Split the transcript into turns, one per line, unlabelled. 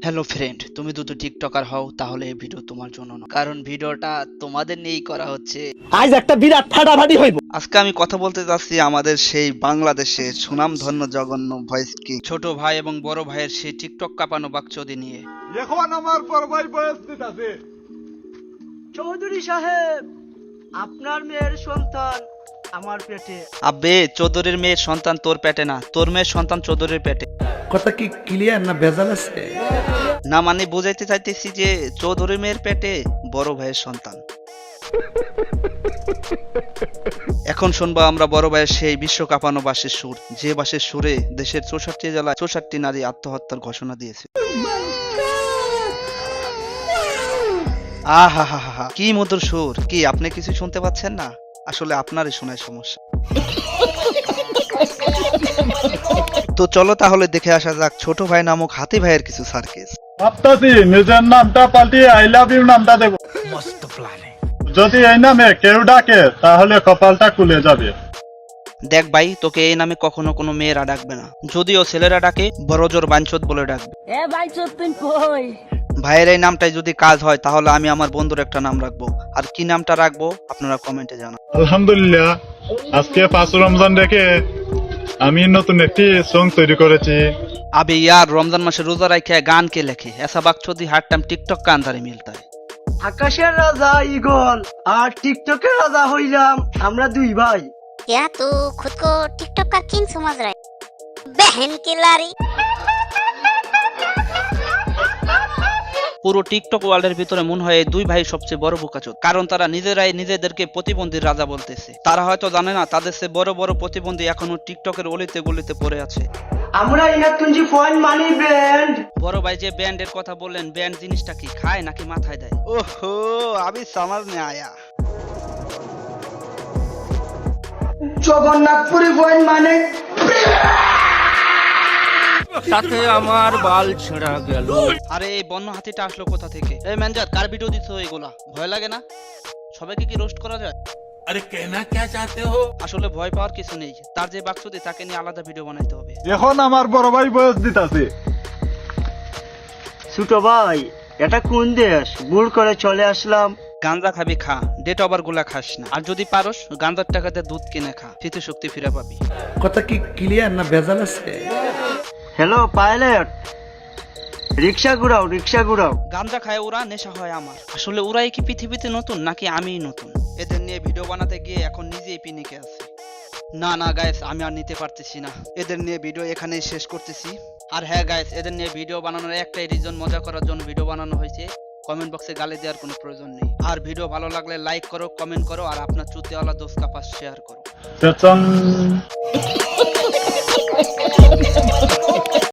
Hello friend, তুমি দুটো TikToker হও তাহলে এই ভিডিও তোমার জন্য না, কারণ ভিডিওটা তোমাদের নিয়েই করা হচ্ছে।
আজ একটা বিরাট ফাটাফাটি হইব।
আজকে আমি কথা বলতে যাচ্ছি আমাদের সেই বাংলাদেশের সুনামধন্য জঘন্য ভয়েস কি ছোট ভাই এবং বড় ভাইয়ের সেই টিকটক কাঁপানো বাকচোদি নিয়ে।
এখন আমার বড় ভাই বয়স দিতাছে।
চৌধুরী সাহেব, আপনার মেয়ের সন্তান আমার পেটে।
আবে, চৌধুরীর মেয়ের সন্তান তোর পেটে না, তোর মেয়ের সন্তান চৌধুরীর পেটে।
কথা কি ক্লিয়ার না ভেজাল আছে?
না মানে বুঝাইতে চাইতেছি যে চৌধুরীর মেয়ের পেটে বড় ভাইয়ের সন্তান। এখন শুনবো আমরা বড় ভাইয়ের সেই বিশ্ব কাঁপানো বাঁশির সুর, যে বাঁশির সুরে দেশের 64 জেলায় 64 নারী আত্মহত্যার ঘোষণা দিয়েছে। আহা হা হা, কি মধুর সুর! কি আপনি কিছু শুনতে পাচ্ছেন না? আসলে আপনারই শোনার সমস্যা। তো চলো তাহলে দেখে আসা যাক ছোট ভাই নামক হাতি ভাইয়ের কিছু সার্কেস।
ভাবতাছি নিজের নামটা পাল্টিয়ে আই লাভ ইউ নামটা দেব। যদি এই নামে কেউ ডাকে তাহলে কপালটা খুলে যাবে।
দেখ ভাই, তোকে এই নামে কখনো কোনো মেয়েরা ডাকবে না, যদিও ছেলেরা ডাকে বড় জোর বাঞ্চত বলে ডাকবে।
এ ভাই চতুন কই?
ভাইয়ের এই নামটাই যদি কাজ হয় তাহলে আমি আমার বন্ধুর একটা নাম রাখবো। আর কি নামটা রাখবো আপনারা কমেন্টে জানান।
আলহামদুলিল্লাহ, আজকে 5 রমজান রেখে আমি নতুন একটি সং তৈরি করেছি।
আবে ইয়ার, রমজান মাসে রোজা রাখে গান কে লেখে? ऐसा बाकचोदी हर टाइम टिकटॉक का अंदर ही मिलता है।
আকাশের রাজা ইগল আর টিকটকের রাজা হইলাম আমরা দুই ভাই।
क्या तू खुद को टिकटॉक का किंग समझ रहा है? बहन की लारी।
পুরো টিকটক ওয়ার্ল্ডের ভিতরে মনে হয় এই দুই ভাই সবচেয়ে বড় বোকাচোদ, কারণ তারা নিজেরাই নিজেদেরকে প্রতিবন্ধীর রাজা বলতেছে। তারা হয়তো জানে না তাদের সে বড় বড় প্রতিবন্ধী এখনো টিকটকের অলিতে গলিতে পড়ে আছে।
আমরা ইনাতুনজি পয়েন্ট মানি ব্র্যান্ড।
বড় ভাই যে ব্যান্ডের কথা বললেন, ব্যান্ড জিনিসটা কি খায় নাকি মাথায় দেয়? ওহো, আমি সমাজ মে আয়া।
জগন্নাথপুরি পয়েন্ট মানে
সাথে আমার বাল ছেঁড়া গেল।
আরে এই বন্য হাতিটা আসলো কোথা থেকে? এই ম্যানেজার, কার ভিডিও দিচ্ছ এগুলা? ভয় লাগে না? সবাইকে কি রোস্ট করা যায়?
আরে कहना क्या चाहते हो?
আসলে ভয় পাওয়ার কিছু নেই, তার যে বাক্সদি তাকে নিয়ে আলাদা ভিডিও বানাইতে হবে।
এখন আমার বড় ভাই বয়স দিতাছে।
ছোট ভাই, এটা কোন দেশ? ভুল করে চলে আসলাম।
গাঁজা খাবি খা, ডেট ওভার গুলা খাস না। আর যদি পারস গাঁজার টাকাতে দুধ কিনে খা, স্মৃতিশক্তি ফিরে পাবি।
কথা কি ক্লিয়ার না ভেজাল আছে?
হ্যালো পাইলট, রিক্সা ঘুরাও, রিক্সা ঘুরাও।
গাঁজা খায় ওরা, নেশা হয় আমার। আসলে ওরাই কি পৃথিবীতে নতুন নাকি আমিই নতুন? এদের নিয়ে ভিডিও বানাতে গিয়ে এখন নিজেই পিনিকে আছি। না না গাইস, আমি আর নিতে পারতেছি না। এদের নিয়ে ভিডিও এখানেই শেষ করতেছি। আর হ্যাঁ গাইস, এদের নিয়ে ভিডিও বানানোর একটাই রিজন, মজা করার জন্য ভিডিও বানানো হয়েছে। কমেন্ট বক্সে গালি দেওয়ার কোনো প্রয়োজন নেই। আর ভিডিও ভালো লাগলে লাইক করো, কমেন্ট করো, আর আপনার চুতিওয়ালা দোস্ত কা পাস শেয়ার করো।
চেতন